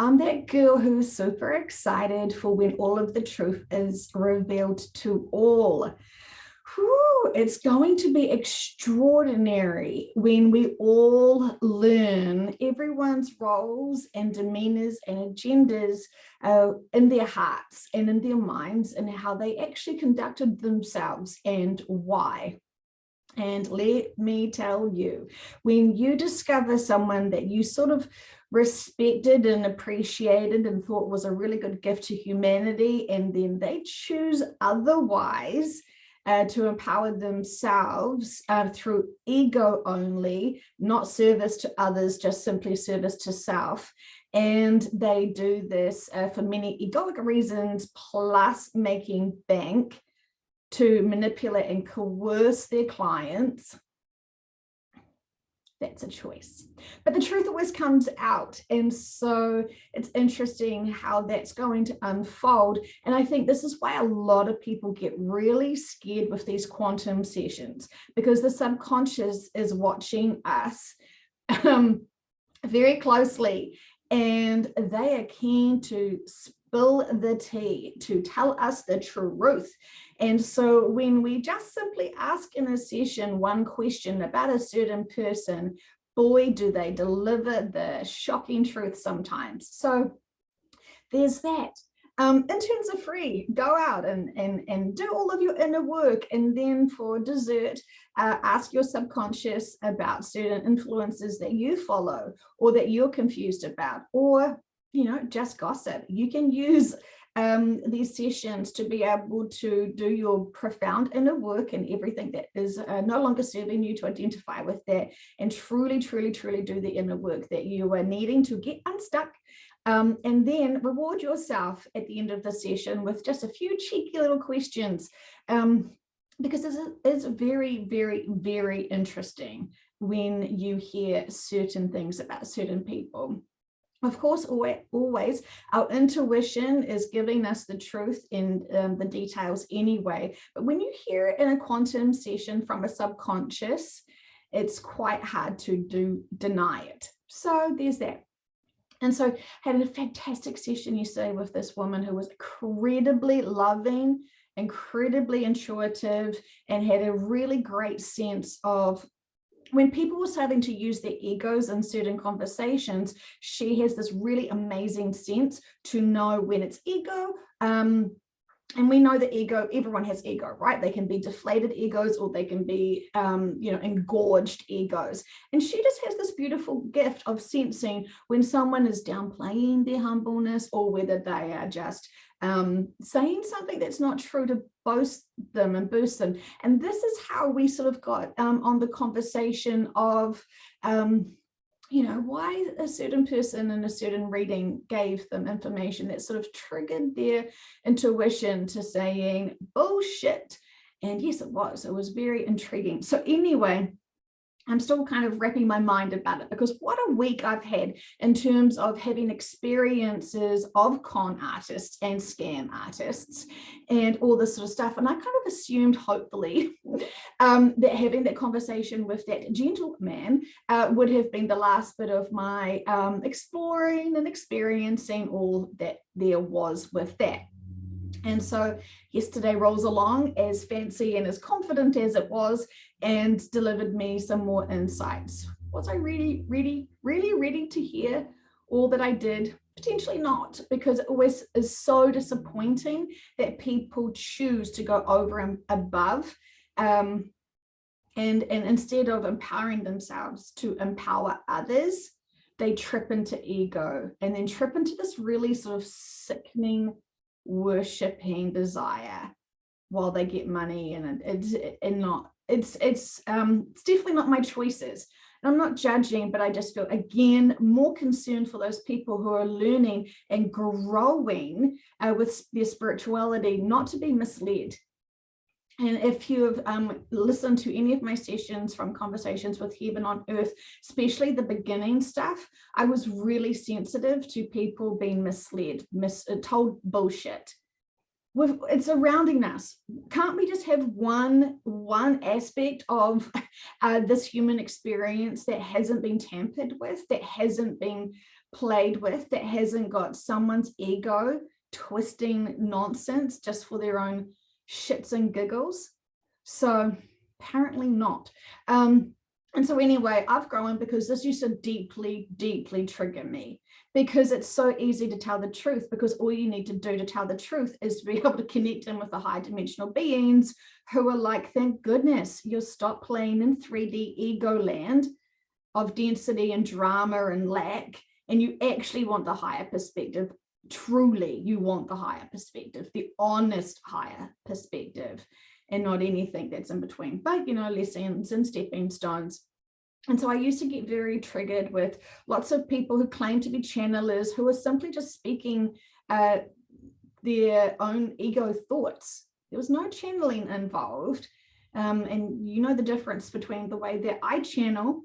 I'm that girl who's super excited for when all of the truth is revealed to all. Whew, it's going to be extraordinary when we all learn everyone's roles and demeanors and agendas in their hearts and in their minds, and how they actually conducted themselves and why. And let me tell you, when you discover someone that you sort of respected and appreciated and thought was a really good gift to humanity, and then they choose otherwise to empower themselves through ego only, not service to others, just simply service to self. And they do this for many egoic reasons, plus making bank to manipulate and coerce their clients. That's a choice. But the truth always comes out. And so it's interesting how that's going to unfold. And I think this is why a lot of people get really scared with these quantum sessions, because the subconscious is watching us very closely, and they are keen to spill the tea, to tell us the truth. And so when we just simply ask in a session one question about a certain person, boy, do they deliver the shocking truth sometimes. So there's that. In terms of free, go out and do all of your inner work. And then for dessert, ask your subconscious about certain influences that you follow or that you're confused about, or, just gossip. You can use these sessions to be able to do your profound inner work and everything that is no longer serving you, to identify with that and truly, truly, truly do the inner work that you are needing to get unstuck. And then reward yourself at the end of the session with just a few cheeky little questions, because it's very, very, very interesting when you hear certain things about certain people. Of course, always our intuition is giving us the truth in the details anyway. But when you hear it in a quantum session from a subconscious, it's quite hard to deny it. So there's that. And so had a fantastic session yesterday with this woman who was incredibly loving, incredibly intuitive, and had a really great sense of when people were starting to use their egos in certain conversations. She has this really amazing sense to know when it's ego. And we know that ego, everyone has ego, right? They can be deflated egos, or they can be, engorged egos. And she just has this beautiful gift of sensing when someone is downplaying their humbleness, or whether they are just saying something that's not true to boast them and boost them. And this is how we sort of got on the conversation of, why a certain person in a certain reading gave them information that sort of triggered their intuition to saying bullshit. And yes, it was very intriguing. So anyway, I'm still kind of wrapping my mind about it, because what a week I've had in terms of having experiences of con artists and scam artists and all this sort of stuff. And I kind of assumed, hopefully, that having that conversation with that gentleman would have been the last bit of my exploring and experiencing all that there was with that. And so yesterday rolls along as fancy and as confident as it was, and delivered me some more insights. Was I really, really, really ready to hear all that I did? Potentially not, because it always is so disappointing that people choose to go over and above, and instead of empowering themselves to empower others, they trip into ego, and then trip into this really sort of sickening worshipping desire while they get money. And it's definitely not my choices. And I'm not judging, but I just feel, again, more concerned for those people who are learning and growing with their spirituality, not to be misled. And if you have listened to any of my sessions from Conversations with Heaven on Earth, especially the beginning stuff, I was really sensitive to people being misled, told bullshit. it's surrounding us. Can't we just have one aspect of this human experience that hasn't been tampered with, that hasn't been played with, that hasn't got someone's ego twisting nonsense just for their own shits and giggles? So apparently not. And so anyway, I've grown because this used to deeply, deeply trigger me, because it's so easy to tell the truth, because all you need to do to tell the truth is to be able to connect in with the high dimensional beings who are like, thank goodness you'll stop playing in 3D ego land of density and drama and lack, and you actually want the higher perspective. Truly, you want the higher perspective, the honest higher perspective, and not anything that's in between, but lessons and stepping stones. And so I used to get very triggered with lots of people who claim to be channelers, who are simply just speaking their own ego thoughts. There was no channeling involved. And you know the difference between the way that I channel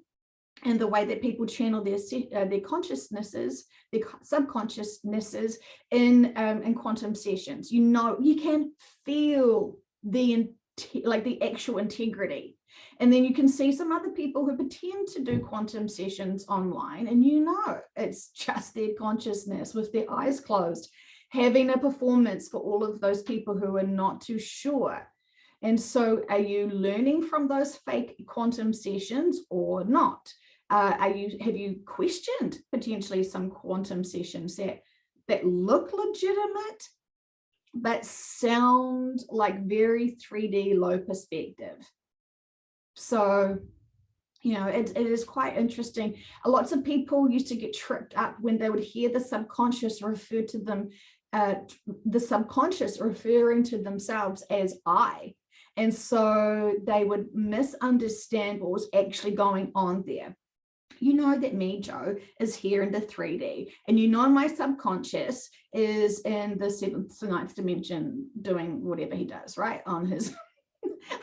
and the way that people channel their consciousnesses, their subconsciousnesses in quantum sessions. You can feel the actual integrity. And then you can see some other people who pretend to do quantum sessions online, and it's just their consciousness with their eyes closed, having a performance for all of those people who are not too sure. And so are you learning from those fake quantum sessions or not? Have you questioned potentially some quantum sessions that look legitimate but sound like very 3D low perspective? So, it is quite interesting. Lots of people used to get tripped up when they would hear the subconscious refer to them, the subconscious referring to themselves as I. And so they would misunderstand what was actually going on there. That me, Joe, is here in the 3D, and my subconscious is in the 7th to 9th dimension doing whatever he does, right? On his,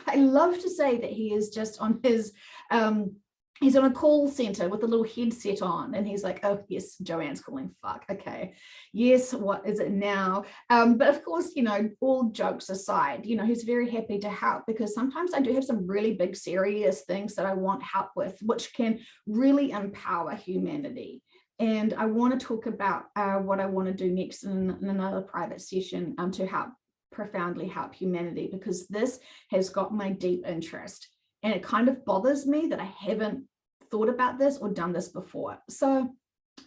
I love to say that he is just on his, he's on a call center with a little headset on, and he's like, oh yes, Joanne's calling, fuck, okay, yes, what is it now? But of course, all jokes aside, he's very happy to help, because sometimes I do have some really big serious things that I want help with, which can really empower humanity. And I want to talk about what I want to do next in another private session to profoundly help humanity, because this has got my deep interest. And it kind of bothers me that I haven't thought about this or done this before. So,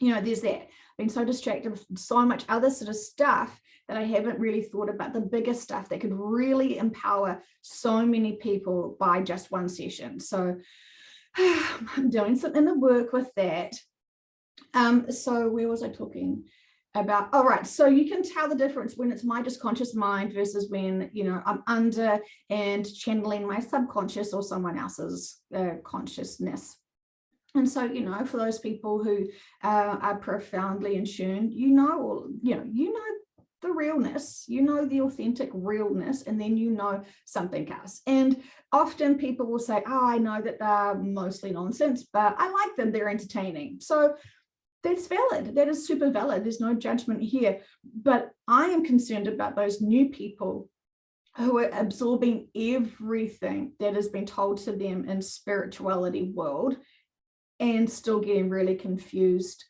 there's that. I've been so distracted with so much other sort of stuff that I haven't really thought about the bigger stuff that could really empower so many people by just one session. So I'm doing some inner work with that. So where was I talking about? Oh, right. So you can tell the difference when it's my conscious mind versus when, I'm under and channeling my subconscious or someone else's consciousness. And so, for those people who are profoundly in tune, the realness, the authentic realness, and then something else. And often people will say, oh, I know that they're mostly nonsense, but I like them, they're entertaining. So that's valid. That is super valid. There's no judgment here. But I am concerned about those new people who are absorbing everything that has been told to them in spirituality world and still getting really confused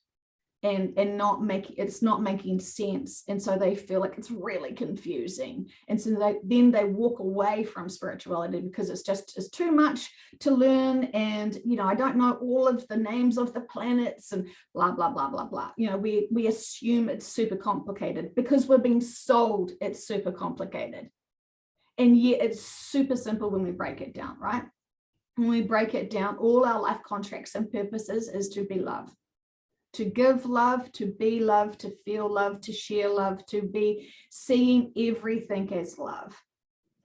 and it's not making sense. And so they feel like it's really confusing. And so they walk away from spirituality because it's too much to learn. And, I don't know all of the names of the planets and blah, blah, blah, blah, blah. We assume it's super complicated because we're being sold it's super complicated. And yet it's super simple when we break it down, right? When we break it down, all our life contracts and purposes is to be love. To give love, to be love, to feel love, to share love, to be seeing everything as love,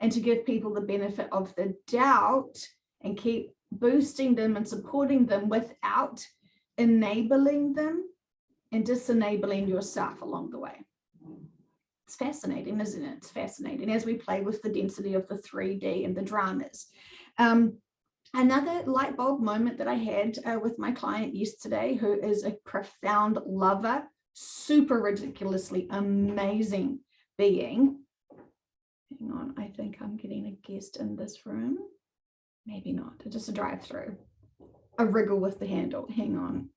and to give people the benefit of the doubt and keep boosting them and supporting them without enabling them and disenabling yourself along the way. It's fascinating, isn't it? It's fascinating as we play with the density of the 3D and the dramas. Another light bulb moment that I had with my client yesterday, who is a profound lover, super ridiculously amazing being, Hang on, I think I'm getting a guest in this room. Maybe not, just a drive through. A wriggle with the handle, hang on.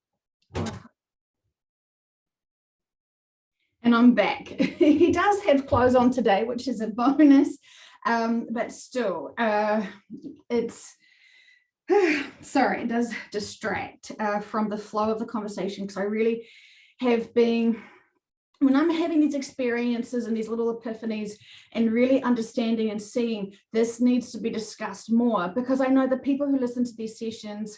And I'm back. He does have clothes on today, which is a bonus, but still, it's, sorry, it does distract from the flow of the conversation, because I really have been, when I'm having these experiences and these little epiphanies and really understanding and seeing this needs to be discussed more, because I know the people who listen to these sessions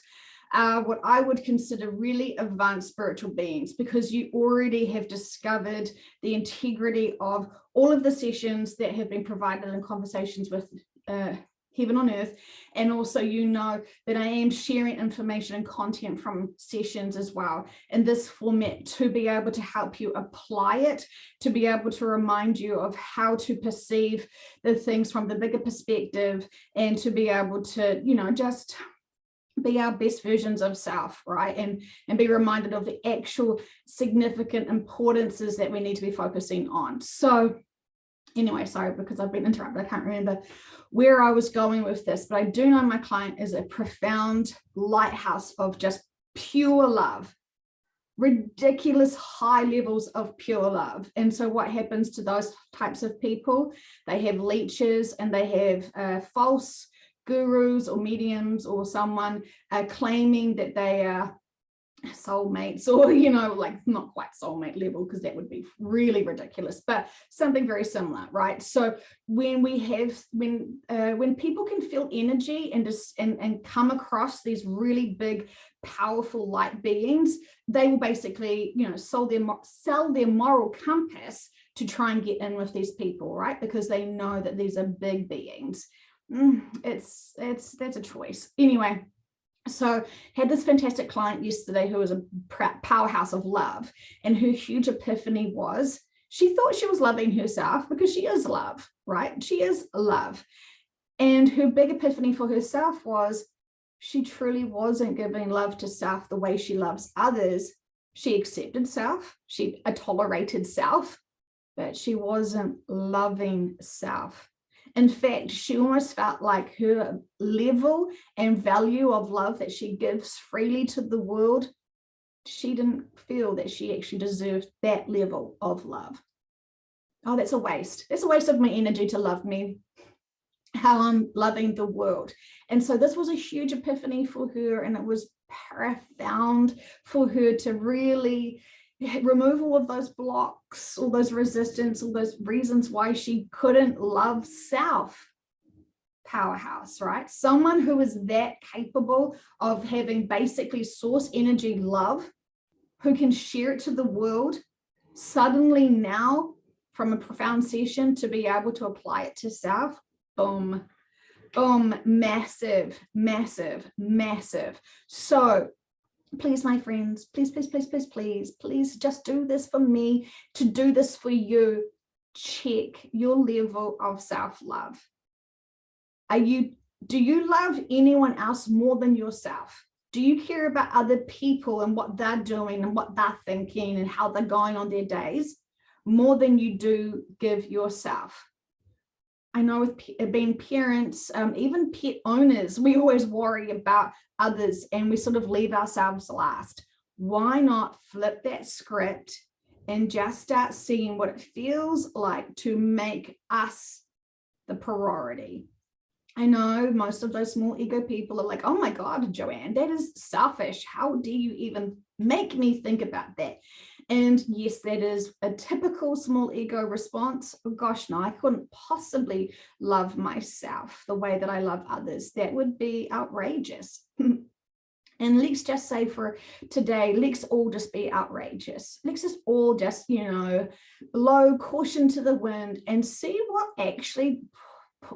are what I would consider really advanced spiritual beings, because you already have discovered the integrity of all of the sessions that have been provided in conversations with Heaven on Earth. And also, you know that I am sharing information and content from sessions as well in this format to be able to help you apply it, to be able to remind you of how to perceive the things from the bigger perspective, and to be able to, you know, just be our best versions of self, right? And be reminded of the actual significant importances that we need to be focusing on. So anyway, sorry, because I've been interrupted, I can't remember where I was going with this, but I do know my client is a profound lighthouse of just pure love, ridiculous high levels of pure love. And so what happens to those types of people? They have leeches, and they have false gurus or mediums, or someone claiming that they are soulmates, or, you know, like not quite soulmate level, because that would be really ridiculous, but something very similar, right? So when we have, when people can feel energy and come across these really big, powerful light beings, they will basically, you know, sell their moral compass to try and get in with these people, right? Because they know that these are big beings. That's a choice. Anyway, so had this fantastic client yesterday who was a powerhouse of love, and her huge epiphany was she thought she was loving herself, because she is love, right? She is love. And her big epiphany for herself was she truly wasn't giving love to self the way she loves others. She accepted self, she tolerated self, but she wasn't loving self. In fact, she almost felt like her level and value of love that she gives freely to the world, she didn't feel that she actually deserved that level of love. Oh, that's a waste. It's a waste of my energy to love me how I'm loving the world. And so this was a huge epiphany for her, and it was profound for her to really remove all of those blocks, all those resistance, all those reasons why she couldn't love self. Powerhouse, right? Someone who is that capable of having basically source energy love, who can share it to the world, suddenly now from a profound session to be able to apply it to self. Boom, boom, massive, massive, massive. So please, my friends, please, please, please, please, please, please just do this for me, to do this for you. Check your level of self-love. Do you love anyone else more than yourself? Do you care about other people and what they're doing and what they're thinking and how they're going on their days more than you do give yourself? I know with being parents, even pet owners, we always worry about others and we sort of leave ourselves last. Why not flip that script and just start seeing what it feels like to make us the priority? I know most of those small ego people are like, oh my God, Joanne, that is selfish. How do you even make me think about that? And yes, that is a typical small ego response. Oh gosh, no, I couldn't possibly love myself the way that I love others. That would be outrageous. And let's just say for today, let's all just be outrageous. Let's just all just, you know, blow caution to the wind and see what actually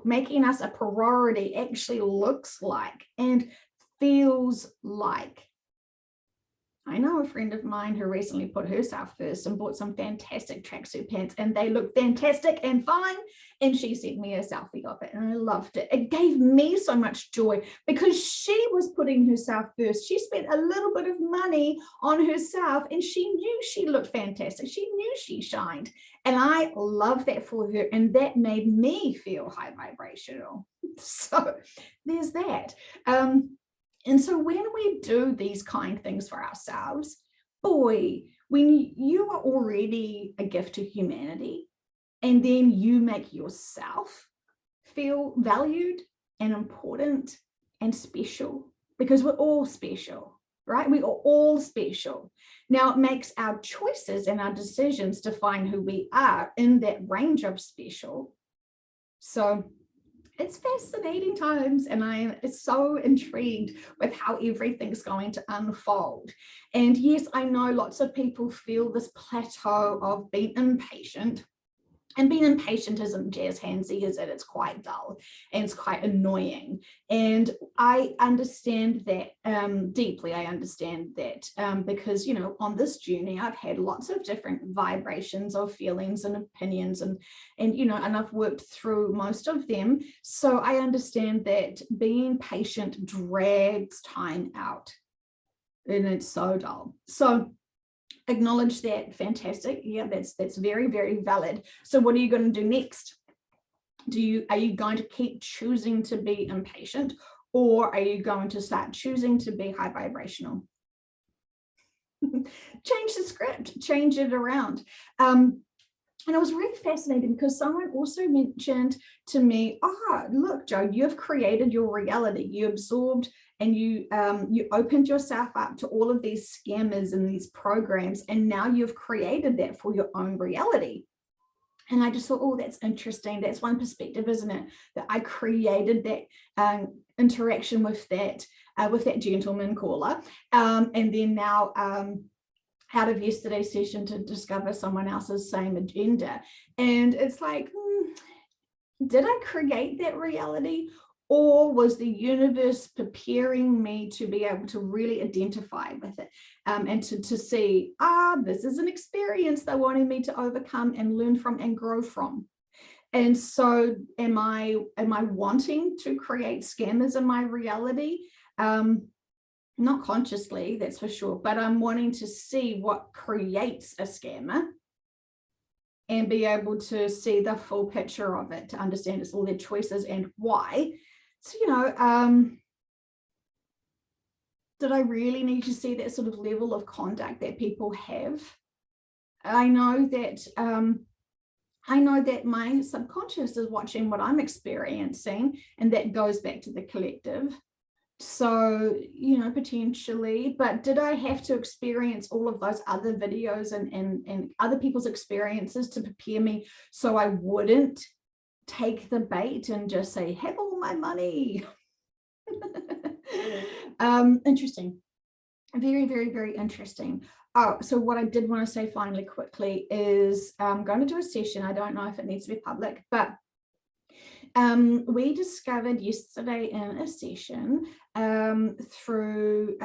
making us a priority actually looks like and feels like. I know a friend of mine who recently put herself first and bought some fantastic tracksuit pants, and they look fantastic and fine. And she sent me a selfie of it, and I loved it. It gave me so much joy because she was putting herself first. She spent a little bit of money on herself, and she knew she looked fantastic. She knew she shined. And I love that for her. And that made me feel high vibrational. So there's that. And so when we do these kind things for ourselves, boy, when you are already a gift to humanity, and then you make yourself feel valued and important and special, because we're all special, right? We are all special. Now, it makes our choices and our decisions define who we are in that range of special. So it's fascinating times, and I'm so intrigued with how everything's going to unfold. And yes, I know lots of people feel this plateau of being impatient. And being impatient isn't as handsy as it. It's quite dull and it's quite annoying. And I understand that deeply. I understand that because, you know, on this journey, I've had lots of different vibrations of feelings and opinions and you know, and I've worked through most of them. So I understand that being patient drags time out, and it's so dull. So acknowledge that. Fantastic. Yeah, that's very, very valid. So what are you going to do next? Are you going to keep choosing to be impatient, or are you going to start choosing to be high vibrational? Change the script, change it around. And it was really fascinating because someone also mentioned to me, look, Jo, you've created your reality. You absorbed and you opened yourself up to all of these scammers and these programs, and now you've created that for your own reality. And I just thought, oh, that's interesting. That's one perspective, isn't it? That I created that interaction with that gentleman caller, and then now out of yesterday's session to discover someone else's same agenda. And it's like, did I create that reality? Or was the universe preparing me to be able to really identify with it, and to see, this is an experience they're wanting me to overcome and learn from and grow from. And so am I wanting to create scammers in my reality? Not consciously, that's for sure, but I'm wanting to see what creates a scammer and be able to see the full picture of it, to understand it's all their choices and why. So, you know, did I really need to see that sort of level of conduct that people have? I know that my subconscious is watching what I'm experiencing, and that goes back to the collective. So, you know, potentially, but did I have to experience all of those other videos and other people's experiences to prepare me so I wouldn't take the bait and just say, have all my money? Interesting. Very, very, very interesting. Oh, so what I did want to say finally quickly is I'm going to do a session. I don't know if it needs to be public, but we discovered yesterday in a session through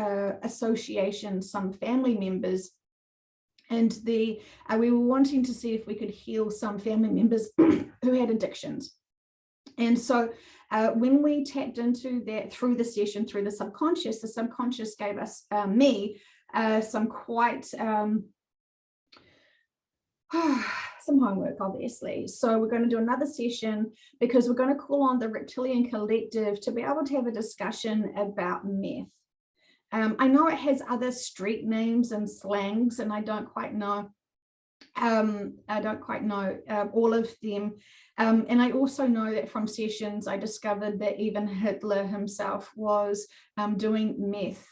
association, some family members, and we were wanting to see if we could heal some family members who had addictions. And so when we tapped into that through the session, through the subconscious gave us, some quite some homework, obviously. So we're going to do another session because we're going to call on the Reptilian Collective to be able to have a discussion about meth. I know it has other street names and slangs, and I don't quite know all of them. And I also know that from sessions, I discovered that even Hitler himself was doing meth.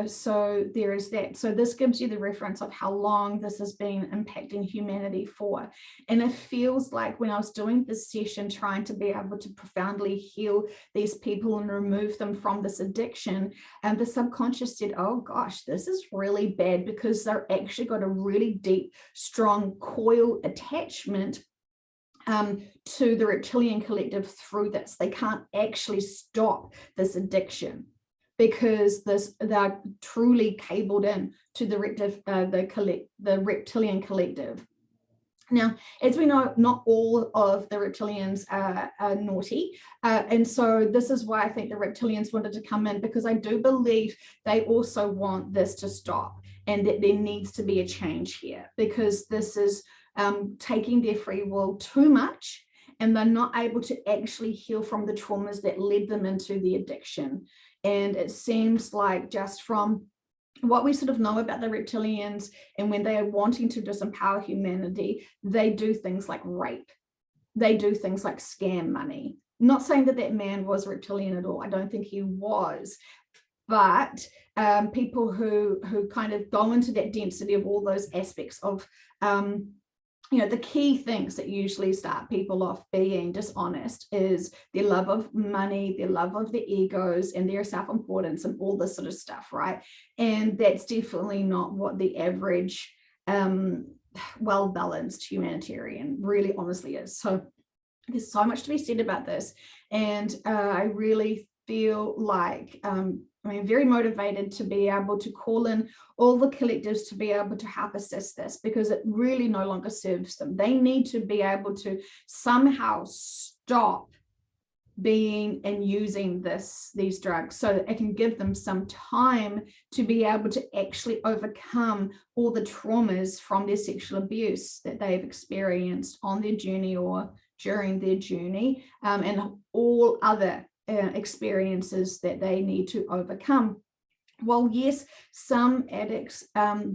So there is that. So this gives you the reference of how long this has been impacting humanity for. And it feels like when I was doing this session, trying to be able to profoundly heal these people and remove them from this addiction, and the subconscious said, oh gosh, this is really bad, because they're actually got a really deep, strong coil attachment to the Reptilian Collective through this. They can't actually stop this addiction. because they're truly cabled in to the reptilian collective. Now, as we know, not all of the reptilians are naughty. And so this is why I think the reptilians wanted to come in, because I do believe they also want this to stop, and that there needs to be a change here, because this is taking their free will too much, and they're not able to actually heal from the traumas that led them into the addiction. And it seems like, just from what we sort of know about the reptilians, and when they are wanting to disempower humanity, they do things like rape. They do things like scam money. Not saying that that man was reptilian at all. I don't think he was. But people who kind of go into that density of all those aspects of the key things that usually start people off being dishonest is their love of money, their love of their egos, and their self-importance, and all this sort of stuff, right? And that's definitely not what the average well-balanced humanitarian really honestly is. So there's so much to be said about this, and I really feel like very motivated to be able to call in all the collectives to be able to help assist this, because it really no longer serves them. They need to be able to somehow stop being and using these drugs, so that it can give them some time to be able to actually overcome all the traumas from their sexual abuse that they've experienced on their journey or during their journey, and all other experiences that they need to overcome. Well, yes, some addicts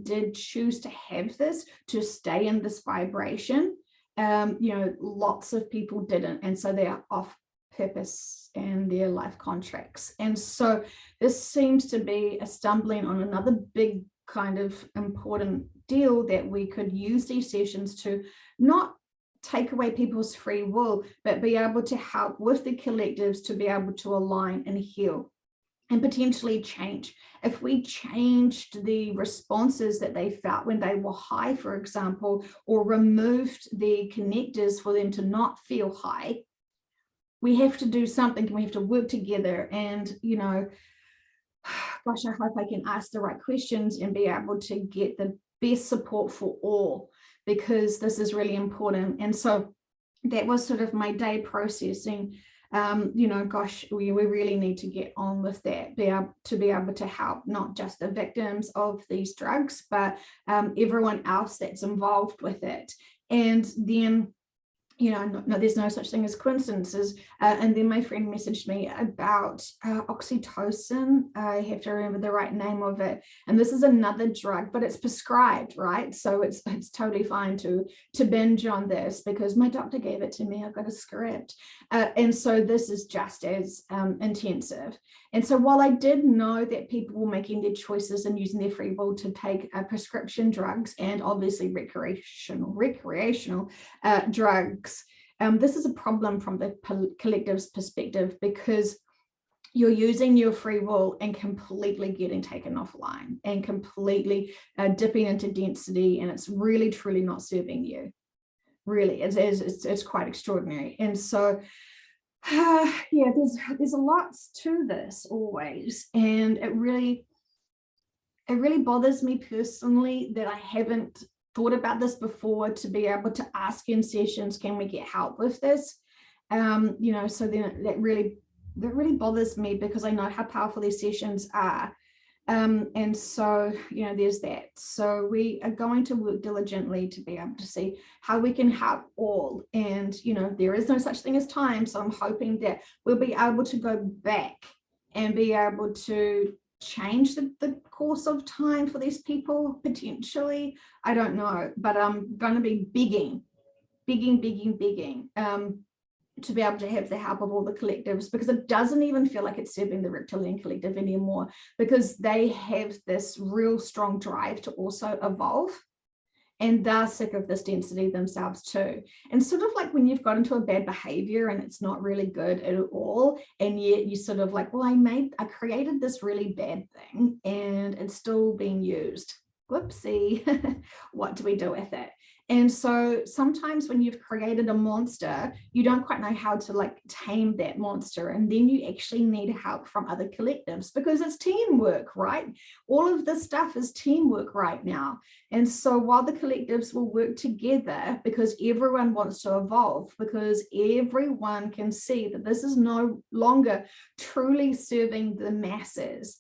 did choose to have this, to stay in this vibration. Lots of people didn't, and so they are off purpose and their life contracts. And so this seems to be a stumbling on another big kind of important deal, that we could use these sessions to not take away people's free will, but be able to help with the collectives to be able to align and heal and potentially change. If we changed the responses that they felt when they were high, for example, or removed the connectors for them to not feel high, we have to do something, and we have to work together. And, gosh, I hope I can ask the right questions and be able to get the best support for all, because this is really important. And so that was sort of my day processing. Gosh, we really need to get on with that, be able to help not just the victims of these drugs, but everyone else that's involved with it. And then, no, there's no such thing as coincidences. And then my friend messaged me about oxytocin. I have to remember the right name of it. And this is another drug, but it's prescribed, right? So it's totally fine to binge on this, because my doctor gave it to me. I've got a script. And so this is just as intensive. And so while I did know that people were making their choices and using their free will to take prescription drugs, and obviously recreational drugs, this is a problem from the collective's perspective, because you're using your free will and completely getting taken offline and completely dipping into density, and it's really truly not serving you. Really, it's quite extraordinary. And so there's a lot to this always, and it really bothers me personally that I haven't thought about this before, to be able to ask in sessions, can we get help with this? So then that really bothers me, because I know how powerful these sessions are. And so, there's that. So we are going to work diligently to be able to see how we can help all. And, there is no such thing as time. So I'm hoping that we'll be able to go back and be able to change the course of time for these people, potentially. I don't know, but I'm going to be begging to be able to have the help of all the collectives, because it doesn't even feel like it's serving the reptilian collective anymore, because they have this real strong drive to also evolve, and they're sick of this density themselves too. And sort of like when you've got into a bad behavior and it's not really good at all, and yet you sort of like, well, I created this really bad thing and it's still being used. Whoopsie. What do we do with it? And so sometimes when you've created a monster, you don't quite know how to like tame that monster. And then you actually need help from other collectives because it's teamwork, right? All of this stuff is teamwork right now. And so while the collectives will work together, because everyone wants to evolve, because everyone can see that this is no longer truly serving the masses,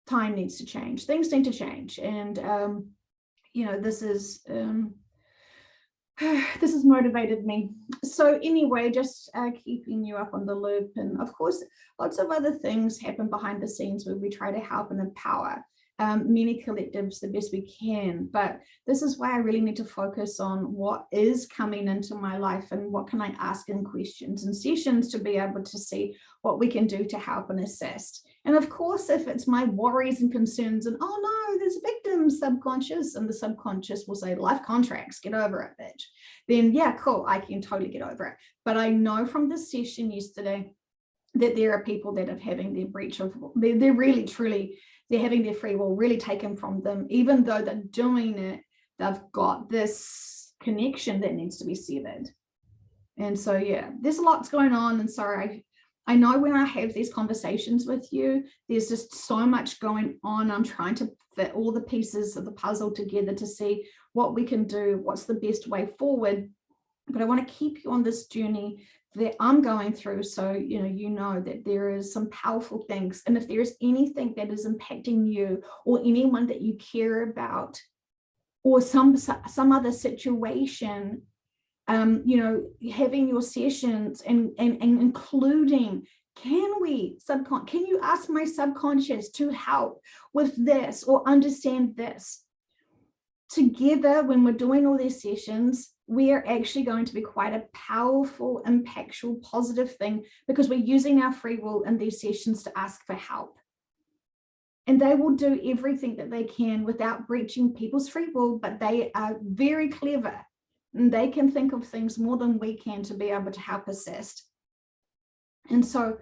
time needs to change. Things need to change. And, you know, this is this has motivated me. So anyway, just keeping you up on the loop. And of course, lots of other things happen behind the scenes where we try to help and empower many collectives the best we can. But this is why I really need to focus on what is coming into my life and what can I ask in questions and sessions to be able to see what we can do to help and assist. And of course, if it's my worries and concerns and, oh no, there's a victim subconscious, and the subconscious will say life contracts, get over it, bitch. Then yeah, cool, I can totally get over it. But I know from this session yesterday that there are people that are having their breach of, they're really, truly, they're having their free will really taken from them. Even though they're doing it, they've got this connection that needs to be severed. And so, yeah, there's lots going on. And sorry, I know when I have these conversations with you, there's just so much going on. I'm trying to fit all the pieces of the puzzle together to see what we can do, what's the best way forward. But I want to keep you on this journey that I'm going through, so you know that there is some powerful things. And if there's anything that is impacting you or anyone that you care about, or some other situation, having your sessions and including, can you ask my subconscious to help with this or understand this? Together, when we're doing all these sessions, we are actually going to be quite a powerful, impactful, positive thing, because we're using our free will in these sessions to ask for help. And they will do everything that they can without breaching people's free will, but they are very clever and they can think of things more than we can to be able to help assist. And so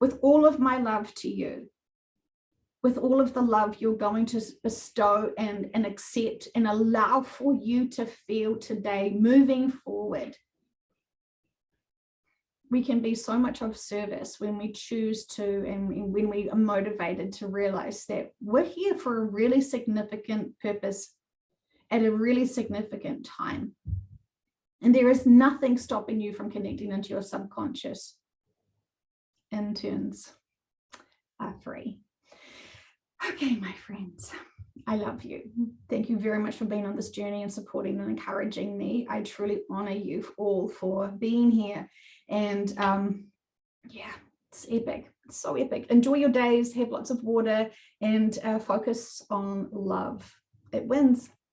with all of my love to you, with all of the love you're going to bestow and accept and allow for you to feel today, moving forward, we can be so much of service when we choose to, and when we are motivated to realize that we're here for a really significant purpose at a really significant time. And there is nothing stopping you from connecting into your subconscious. Interns are free. Okay, my friends, I love you. Thank you very much for being on this journey and supporting and encouraging me. I truly honor you all for being here. And yeah, it's epic. It's so epic. Enjoy your days, have lots of water, and focus on love. It wins.